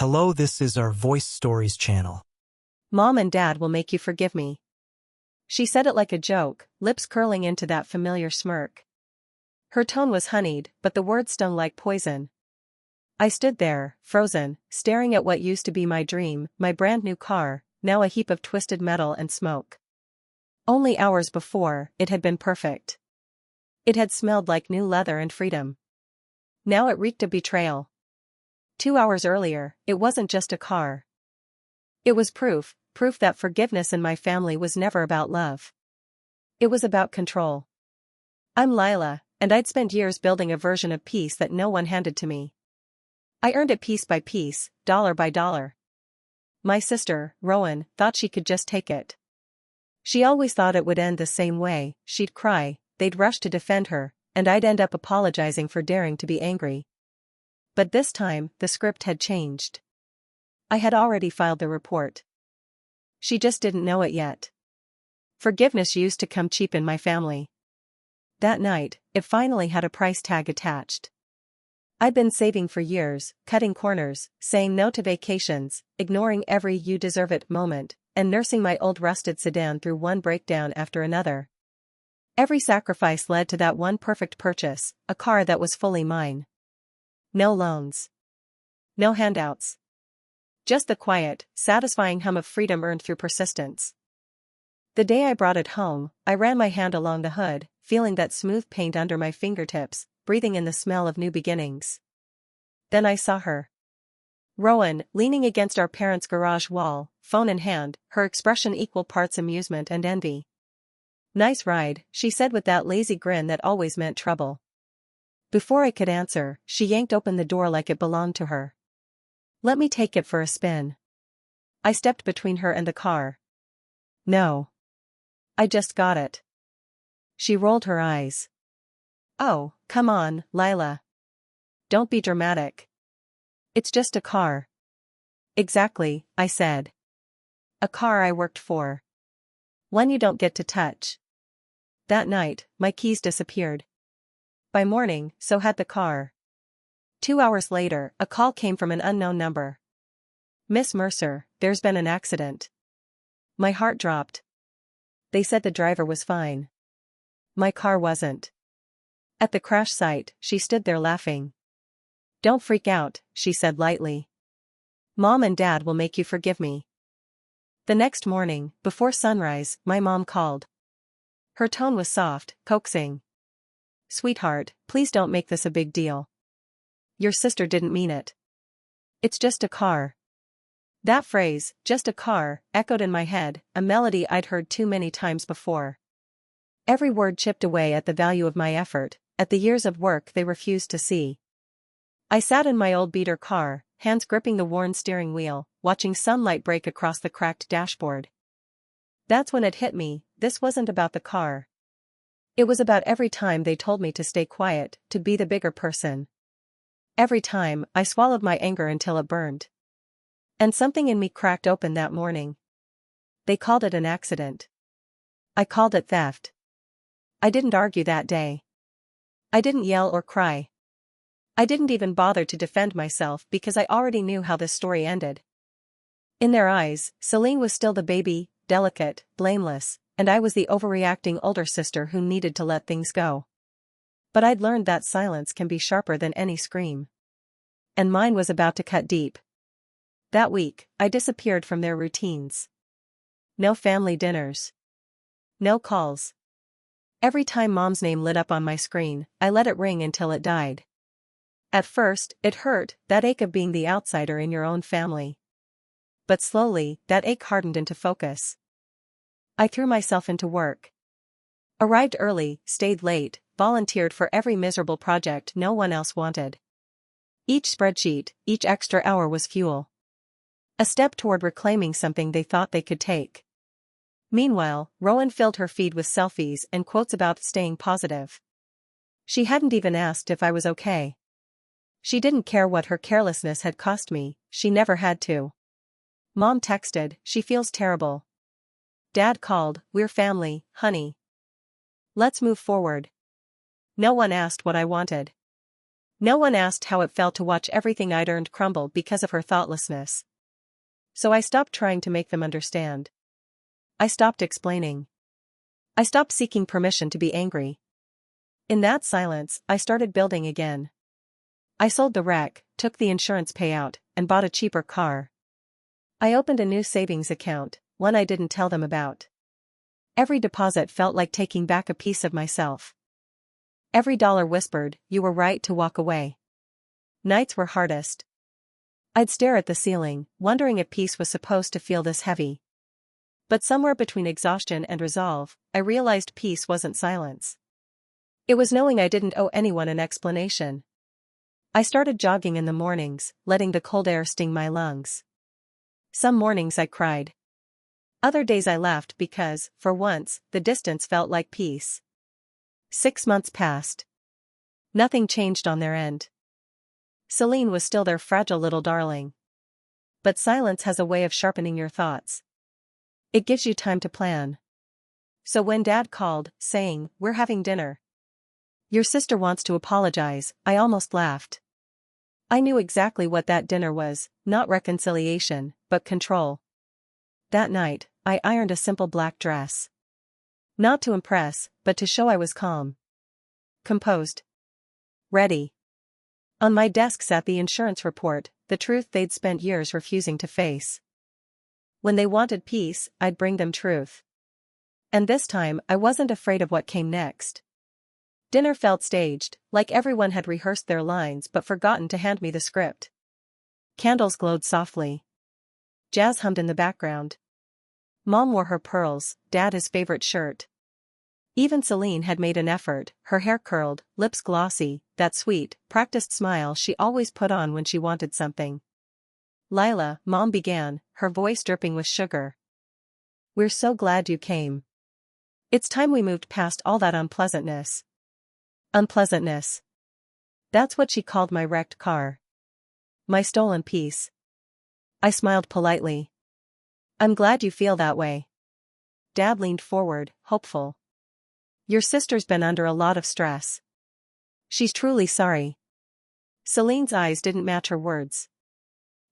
Hello, this is our Voice Stories channel. Mom and Dad will make you forgive me. She said it like a joke, lips curling into that familiar smirk. Her tone was honeyed, but the words stung like poison. I stood there, frozen, staring at what used to be my dream, my brand new car, now a heap of twisted metal and smoke. Only hours before, it had been perfect. It had smelled like new leather and freedom. Now it reeked of betrayal. 2 hours earlier, it wasn't just a car. It was proof that forgiveness in my family was never about love. It was about control. I'm Lila, and I'd spent years building a version of peace that no one handed to me. I earned it piece by piece, dollar by dollar. My sister, Rowan, thought she could just take it. She always thought it would end the same way. She'd cry, they'd rush to defend her, and I'd end up apologizing for daring to be angry. But this time, the script had changed. I had already filed the report. She just didn't know it yet. Forgiveness used to come cheap in my family. That night, it finally had a price tag attached. I'd been saving for years, cutting corners, saying no to vacations, ignoring every "you deserve it" moment, and nursing my old rusted sedan through one breakdown after another. Every sacrifice led to that one perfect purchase, a car that was fully mine. No loans. No handouts. Just the quiet, satisfying hum of freedom earned through persistence. The day I brought it home, I ran my hand along the hood, feeling that smooth paint under my fingertips, breathing in the smell of new beginnings. Then I saw her. Rowan, leaning against our parents' garage wall, phone in hand, her expression equal parts amusement and envy. "Nice ride," she said with that lazy grin that always meant trouble. Before I could answer, she yanked open the door like it belonged to her. "Let me take it for a spin." I stepped between her and the car. "No. I just got it." She rolled her eyes. "Oh, come on, Lila. Don't be dramatic. It's just a car." "Exactly," I said. "A car I worked for. One you don't get to touch." That night, my keys disappeared. By morning, so had the car. 2 hours later, a call came from an unknown number. "Miss Mercer, there's been an accident." My heart dropped. They said the driver was fine. My car wasn't. At the crash site, she stood there laughing. "Don't freak out," she said lightly. "Mom and Dad will make you forgive me." The next morning, before sunrise, my mom called. Her tone was soft, coaxing. "Sweetheart, please don't make this a big deal. Your sister didn't mean it. It's just a car." That phrase, "just a car," echoed in my head, a melody I'd heard too many times before. Every word chipped away at the value of my effort, at the years of work they refused to see. I sat in my old beater car, hands gripping the worn steering wheel, watching sunlight break across the cracked dashboard. That's when it hit me, this wasn't about the car. It was about every time they told me to stay quiet, to be the bigger person. Every time, I swallowed my anger until it burned. And something in me cracked open that morning. They called it an accident. I called it theft. I didn't argue that day. I didn't yell or cry. I didn't even bother to defend myself because I already knew how this story ended. In their eyes, Celine was still the baby, delicate, blameless, and I was the overreacting older sister who needed to let things go. But I'd learned that silence can be sharper than any scream. And mine was about to cut deep. That week, I disappeared from their routines. No family dinners. No calls. Every time Mom's name lit up on my screen, I let it ring until it died. At first, it hurt, that ache of being the outsider in your own family. But slowly, that ache hardened into focus. I threw myself into work. Arrived early, stayed late, volunteered for every miserable project no one else wanted. Each spreadsheet, each extra hour was fuel. A step toward reclaiming something they thought they could take. Meanwhile, Rowan filled her feed with selfies and quotes about staying positive. She hadn't even asked if I was okay. She didn't care what her carelessness had cost me, she never had to. Mom texted, "She feels terrible." Dad called, "We're family, honey. Let's move forward." No one asked what I wanted. No one asked how it felt to watch everything I'd earned crumble because of her thoughtlessness. So I stopped trying to make them understand. I stopped explaining. I stopped seeking permission to be angry. In that silence, I started building again. I sold the wreck, took the insurance payout, and bought a cheaper car. I opened a new savings account, one I didn't tell them about. Every deposit felt like taking back a piece of myself. Every dollar whispered, "You were right to walk away." Nights were hardest. I'd stare at the ceiling, wondering if peace was supposed to feel this heavy. But somewhere between exhaustion and resolve, I realized peace wasn't silence. It was knowing I didn't owe anyone an explanation. I started jogging in the mornings, letting the cold air sting my lungs. Some mornings I cried. Other days I laughed because, for once, the distance felt like peace. 6 months passed. Nothing changed on their end. Celine was still their fragile little darling. But silence has a way of sharpening your thoughts. It gives you time to plan. So when Dad called, saying, "We're having dinner. Your sister wants to apologize," I almost laughed. I knew exactly what that dinner was, not reconciliation, but control. That night, I ironed a simple black dress. Not to impress, but to show I was calm. Composed. Ready. On my desk sat the insurance report, the truth they'd spent years refusing to face. When they wanted peace, I'd bring them truth. And this time, I wasn't afraid of what came next. Dinner felt staged, like everyone had rehearsed their lines but forgotten to hand me the script. Candles glowed softly. Jazz hummed in the background. Mom wore her pearls, Dad his favorite shirt. Even Celine had made an effort, her hair curled, lips glossy, that sweet, practiced smile she always put on when she wanted something. "Lila," Mom began, her voice dripping with sugar. "We're so glad you came. It's time we moved past all that unpleasantness." Unpleasantness. That's what she called my wrecked car. My stolen peace. I smiled politely. "I'm glad you feel that way." Dad leaned forward, hopeful. "Your sister's been under a lot of stress. She's truly sorry." Celine's eyes didn't match her words.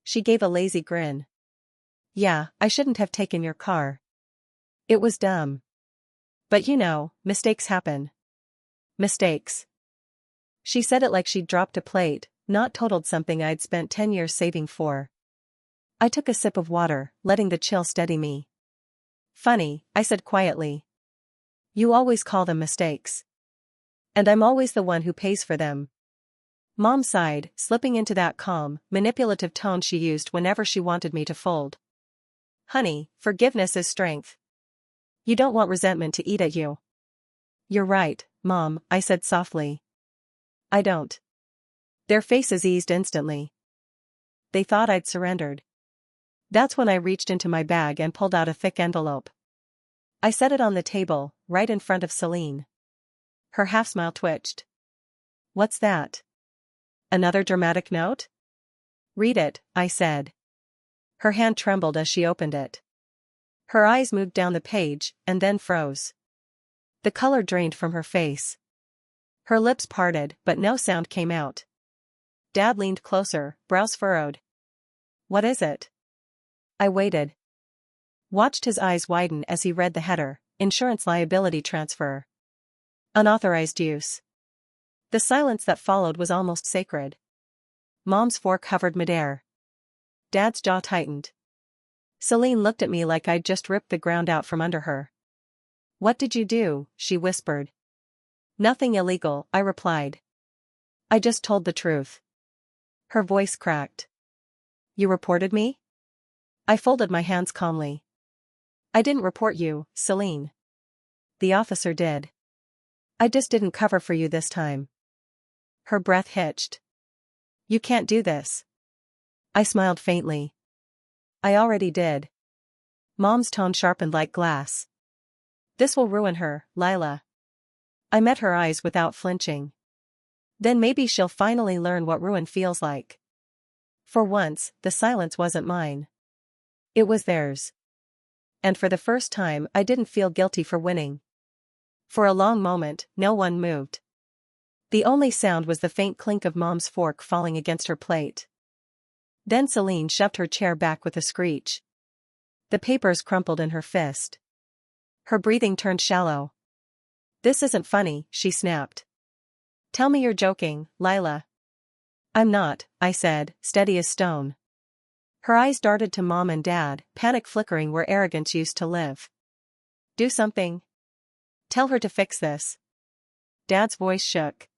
She gave a lazy grin. "Yeah, I shouldn't have taken your car. It was dumb. But you know, mistakes happen." Mistakes. She said it like she'd dropped a plate, not totaled something I'd spent 10 years saving for. I took a sip of water, letting the chill steady me. "Funny," I said quietly. "You always call them mistakes. And I'm always the one who pays for them." Mom sighed, slipping into that calm, manipulative tone she used whenever she wanted me to fold. "Honey, forgiveness is strength. You don't want resentment to eat at you." "You're right, Mom," I said softly. "I don't." Their faces eased instantly. They thought I'd surrendered. That's when I reached into my bag and pulled out a thick envelope. I set it on the table, right in front of Celine. Her half-smile twitched. "What's that? Another dramatic note?" "Read it," I said. Her hand trembled as she opened it. Her eyes moved down the page, and then froze. The color drained from her face. Her lips parted, but no sound came out. Dad leaned closer, brows furrowed. "What is it?" I waited. Watched his eyes widen as he read the header, "Insurance Liability Transfer. Unauthorized use." The silence that followed was almost sacred. Mom's fork hovered midair. Dad's jaw tightened. Celine looked at me like I'd just ripped the ground out from under her. "What did you do?" she whispered. "Nothing illegal," I replied. "I just told the truth." Her voice cracked. "You reported me?" I folded my hands calmly. "I didn't report you, Celine. The officer did. I just didn't cover for you this time." Her breath hitched. "You can't do this." I smiled faintly. "I already did." Mom's tone sharpened like glass. "This will ruin her, Lila." I met her eyes without flinching. Then maybe she'll finally learn what ruin feels like. For once, the silence wasn't mine. It was theirs. And for the first time, I didn't feel guilty for winning. For a long moment, no one moved. The only sound was the faint clink of Mom's fork falling against her plate. Then Celine shoved her chair back with a screech. The papers crumpled in her fist. Her breathing turned shallow. "This isn't funny," she snapped. "Tell me you're joking, Lila." "I'm not," I said, steady as stone. Her eyes darted to Mom and Dad, panic flickering where arrogance used to live. "Do something. Tell her to fix this." Dad's voice shook.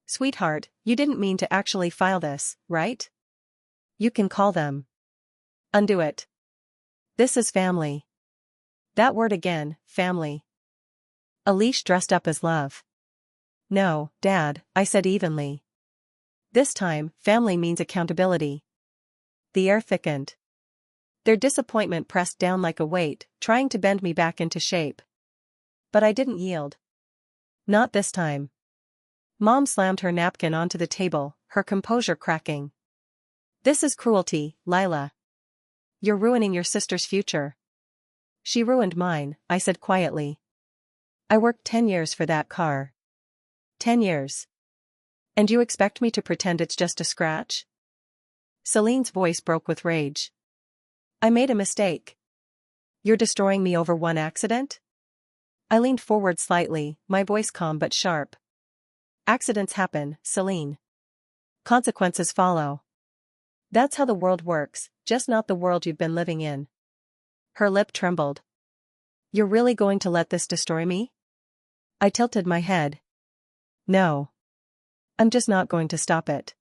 "Sweetheart, you didn't mean to actually file this, right? You can call them. Undo it. This is family." That word again, family. A leash dressed up as love. "No, Dad," I said evenly. "This time, family means accountability." The air thickened. Their disappointment pressed down like a weight, trying to bend me back into shape. But I didn't yield. Not this time. Mom slammed her napkin onto the table, her composure cracking. "This is cruelty, Lila. You're ruining your sister's future." "She ruined mine," I said quietly. "I worked 10 years for that car. 10 years. And you expect me to pretend it's just a scratch?" Celine's voice broke with rage. "I made a mistake. You're destroying me over one accident?" I leaned forward slightly, my voice calm but sharp. "Accidents happen, Celine. Consequences follow. That's how the world works, just not the world you've been living in." Her lip trembled. "You're really going to let this destroy me?" I tilted my head. "No. I'm just not going to stop it."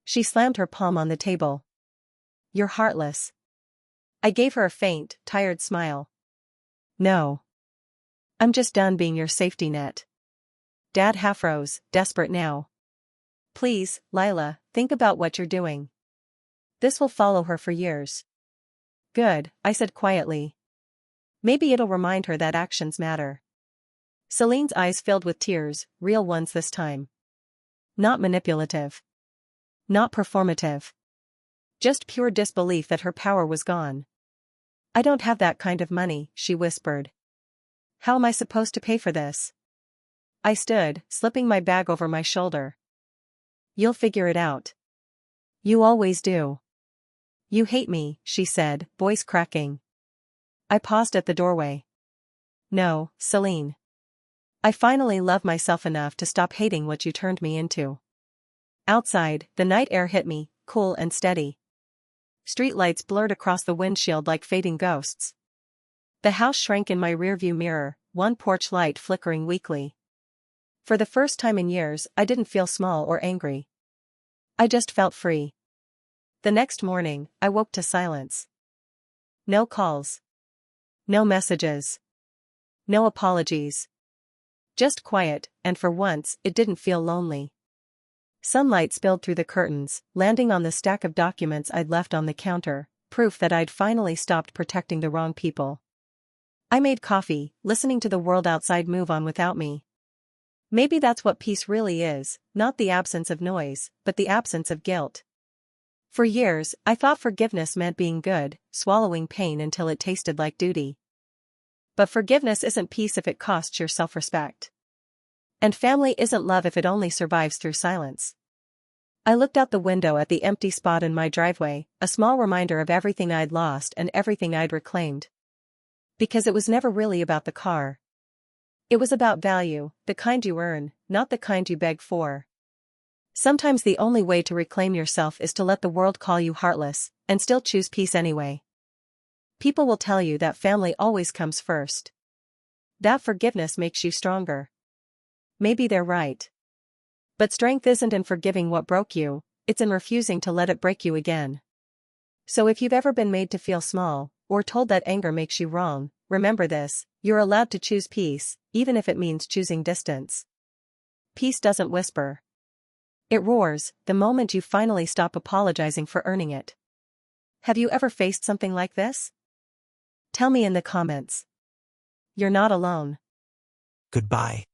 She slammed her palm on the table. "You're heartless." I gave her a faint, tired smile. "No. I'm just done being your safety net." Dad half rose, desperate now. "Please, Lila, think about what you're doing. This will follow her for years." "Good," I said quietly. "Maybe it'll remind her that actions matter." Celine's eyes filled with tears, real ones this time. Not manipulative. Not performative. Just pure disbelief that her power was gone. "I don't have that kind of money," she whispered. "How am I supposed to pay for this?" I stood, slipping my bag over my shoulder. "You'll figure it out. You always do." "You hate me," she said, voice cracking. I paused at the doorway. "No, Celine. I finally love myself enough to stop hating what you turned me into." Outside, the night air hit me, cool and steady. Streetlights blurred across the windshield like fading ghosts. The house shrank in my rearview mirror, one porch light flickering weakly. For the first time in years, I didn't feel small or angry. I just felt free. The next morning, I woke to silence. No calls. No messages. No apologies. Just quiet, and for once, it didn't feel lonely. Sunlight spilled through the curtains, landing on the stack of documents I'd left on the counter, proof that I'd finally stopped protecting the wrong people. I made coffee, listening to the world outside move on without me. Maybe that's what peace really is, not the absence of noise, but the absence of guilt. For years, I thought forgiveness meant being good, swallowing pain until it tasted like duty. But forgiveness isn't peace if it costs your self-respect. And family isn't love if it only survives through silence. I looked out the window at the empty spot in my driveway, a small reminder of everything I'd lost and everything I'd reclaimed. Because it was never really about the car. It was about value, the kind you earn, not the kind you beg for. Sometimes the only way to reclaim yourself is to let the world call you heartless, and still choose peace anyway. People will tell you that family always comes first. That forgiveness makes you stronger. Maybe they're right. But strength isn't in forgiving what broke you, it's in refusing to let it break you again. So if you've ever been made to feel small, or told that anger makes you wrong, remember this: you're allowed to choose peace, even if it means choosing distance. Peace doesn't whisper. It roars, the moment you finally stop apologizing for earning it. Have you ever faced something like this? Tell me in the comments. You're not alone. Goodbye.